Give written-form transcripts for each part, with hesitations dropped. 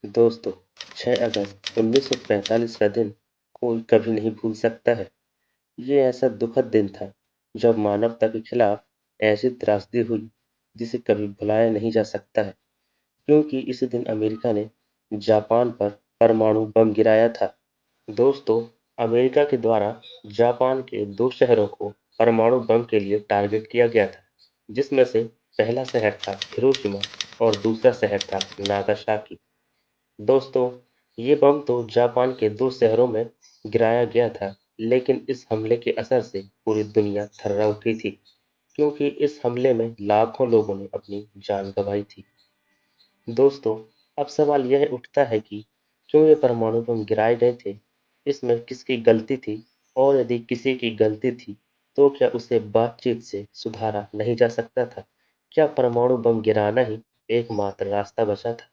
दोस्तों, 6 अगस्त 1945 का दिन कोई कभी नहीं भूल सकता है। ये ऐसा दुखद दिन था जब मानवता के खिलाफ ऐसी त्रासदी हुई जिसे कभी भुलाया नहीं जा सकता है, क्योंकि इसी दिन अमेरिका ने जापान पर परमाणु बम गिराया था। दोस्तों, अमेरिका के द्वारा जापान के 2 शहरों को परमाणु बम के लिए टारगेट किया गया था, जिसमें से पहला शहर था हिरोशिमा और दूसरा शहर था नागासाकी। दोस्तों, ये बम तो जापान के 2 शहरों में गिराया गया था, लेकिन इस हमले के असर से पूरी दुनिया थर्रा उठी थी, क्योंकि इस हमले में लाखों लोगों ने अपनी जान गंवाई थी। दोस्तों, अब सवाल यह उठता है कि क्यों ये परमाणु बम गिराए गए थे? इसमें किसकी गलती थी? और यदि किसी की गलती थी, तो क्या उसे बातचीत से सुधारा नहीं जा सकता था? क्या परमाणु बम गिराना ही एकमात्र रास्ता बचा था?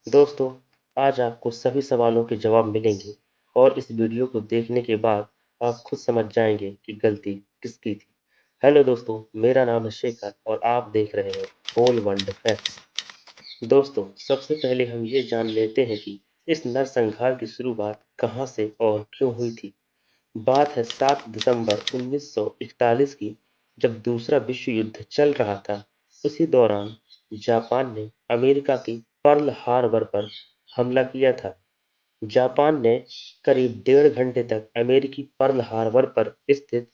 दोस्तों, आज आपको सभी सवालों के जवाब मिलेंगे और इस वीडियो को देखने के बाद आप खुद समझ जाएंगे कि गलती किसकी थी। हेलो दोस्तों, मेरा नाम है शेखर और आप देख रहे हैं होल वर्ल्ड फैक्ट्स। दोस्तों, सबसे पहले हम ये जान लेते हैं कि इस नरसंहार की शुरुआत कहाँ से और क्यों हुई थी। बात है 7 दिसंबर 1941 की, जब दूसरा विश्व युद्ध चल रहा था। उसी दौरान जापान ने अमेरिका की पर्ल हार्बर पर हमला किया था। जापान ने करीब 1.5 घंटे तक अमेरिकी पर्ल हार्बर पर स्थित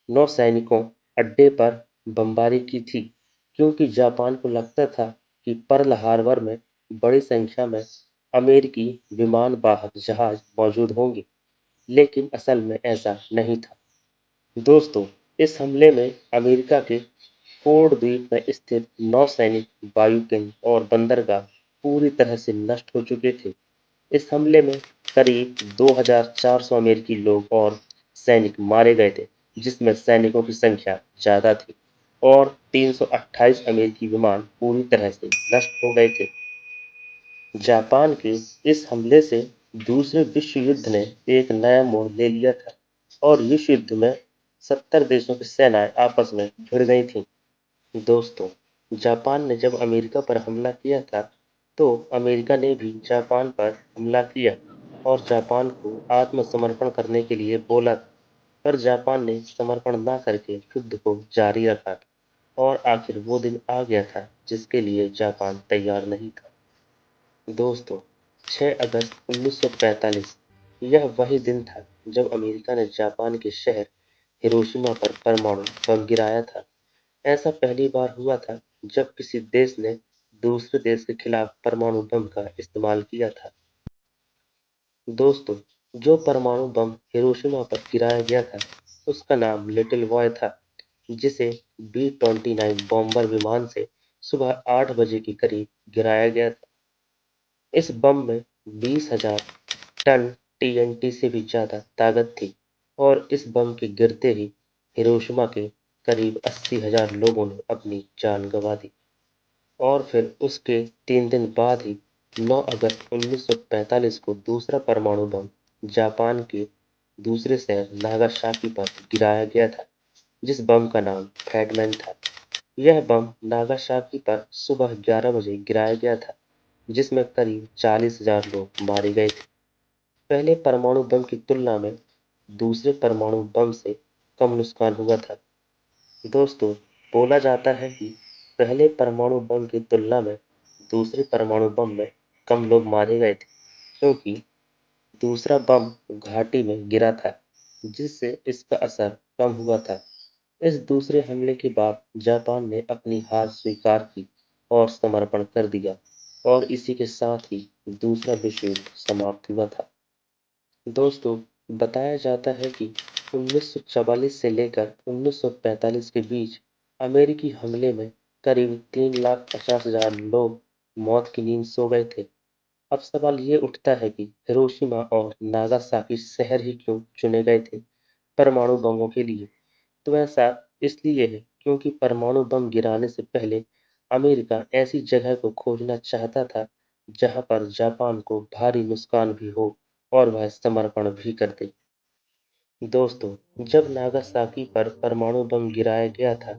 नौसैनिकों अड्डे पर बमबारी की थी, क्योंकि जापान को लगता था कि पर्ल हार्बर में बड़ी संख्या में अमेरिकी विमान वाहक जहाज मौजूद होंगे, लेकिन असल में ऐसा नहीं था। दोस्तों, इस हमले में अमेरिका के फोर्ड द्वीप में स्थित नौसैनिक वायु केंद्र और बंदरगाह पूरी तरह से नष्ट हो चुके थे। इस हमले में करीब 2,400 अमेरिकी लोग और सैनिक मारे गए थे, जिसमें सैनिकों की संख्या ज्यादा थी और 328 अमेरिकी विमान पूरी तरह से नष्ट हो गए थे। जापान के इस हमले से दूसरे विश्व युद्ध ने एक नया मोड़ ले लिया था और विश्व युद्ध में 70 देशों की सेनाएं आपस में भिड़ गई थीं। दोस्तों, जापान ने जब अमेरिका पर हमला किया था, तो अमेरिका ने भी जापान पर हमला किया और जापान को आत्मसमर्पण करने के लिए बोला, पर जापान ने समर्पण न करके युद्ध को जारी रखा और आखिर वो दिन आ गया था जिसके लिए जापान तैयार नहीं था। दोस्तों, 6 अगस्त 1945 यह वही दिन था जब अमेरिका ने जापान के शहर हिरोशिमा पर परमाणु बम गिराया था। ऐसा पहली बार हुआ था जब किसी देश ने दूसरे देश के खिलाफ परमाणु बम का इस्तेमाल किया था। दोस्तों, जो परमाणु बम हिरोशिमा पर गिराया गया था, उसका नाम लिटिल बॉय था, जिसे B-29 बॉम्बर विमान से सुबह 8 बजे के करीब गिराया गया था। इस बम में 20,000 टन TNT से भी ज्यादा ताकत थी और इस बम के गिरते ही हिरोशिमा के करीब 80,000 लोगों ने अपनी जान गंवा दी। और फिर उसके 3 दिन बाद ही 9 अगस्त 1945 को दूसरा परमाणु बम जापान के दूसरे शहर नागासाकी पर गिराया गया था, जिस बम का नाम फैटमैन था। यह बम नागासाकी पर सुबह 11 बजे गिराया गया था, जिसमें करीब 40,000 लोग मारे गए थे। पहले परमाणु बम की तुलना में दूसरे परमाणु बम से कम नुकसान हुआ था। दोस्तों, बोला जाता है कि पहले परमाणु बम की तुलना में दूसरे परमाणु बम में कम लोग मारे गए थे, क्योंकि दूसरा बम घाटी में गिरा था, जिससे इसका असर कम हुआ था। इस दूसरे हमले के बाद जापान ने अपनी हार स्वीकार की और समर्पण कर दिया और इसी के साथ ही दूसरा विश्व युद्ध समाप्त हुआ था। दोस्तों, बताया जाता है कि 1944 से लेकर 1945 के बीच अमेरिकी हमले में करीब 3,50,000 लोग मौत की नींद सो गए थे। अब सवाल ये उठता है कि हिरोशिमा और नागासाकी शहर ही क्यों चुने गए थे परमाणु बमों के लिए? तो ऐसा इसलिए है क्योंकि परमाणु बम गिराने से पहले अमेरिका ऐसी जगह को खोजना चाहता था जहां पर जापान को भारी नुकसान भी हो और वह समर्पण भी कर दे। दोस्तों, जब नागासाकी पर परमाणु बम गिराया गया था,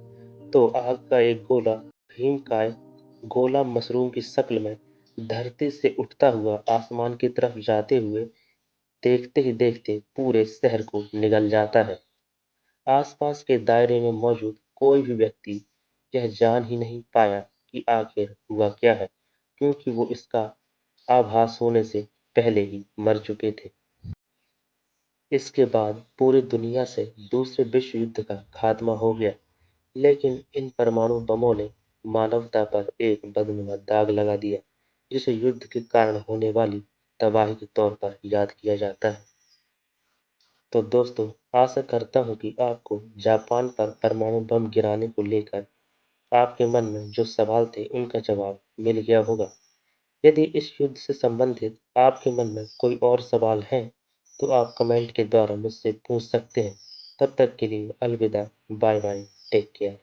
तो आग का एक गोला भीमकाय गोला मशरूम की शक्ल में धरती से उठता हुआ आसमान की तरफ जाते हुए देखते ही देखते पूरे शहर को निगल जाता है। आसपास के दायरे में मौजूद कोई भी व्यक्ति यह जान ही नहीं पाया कि आखिर हुआ क्या है, क्योंकि वो इसका आभास होने से पहले ही मर चुके थे। इसके बाद पूरी दुनिया से दूसरे विश्व युद्ध का खात्मा हो गया, लेकिन इन परमाणु बमों ने मानवता पर एक बदनुमा दाग लगा दिया, जिसे युद्ध के कारण होने वाली तबाही के तौर पर याद किया जाता है। तो दोस्तों, आशा करता हूँ कि आपको जापान पर परमाणु बम गिराने को लेकर आपके मन में जो सवाल थे उनका जवाब मिल गया होगा। यदि इस युद्ध से संबंधित आपके मन में कोई और सवाल हैं, तो आप कमेंट के द्वारा मुझसे पूछ सकते हैं। तब तक के लिए अलविदा, बाय बाय, टेक केयर।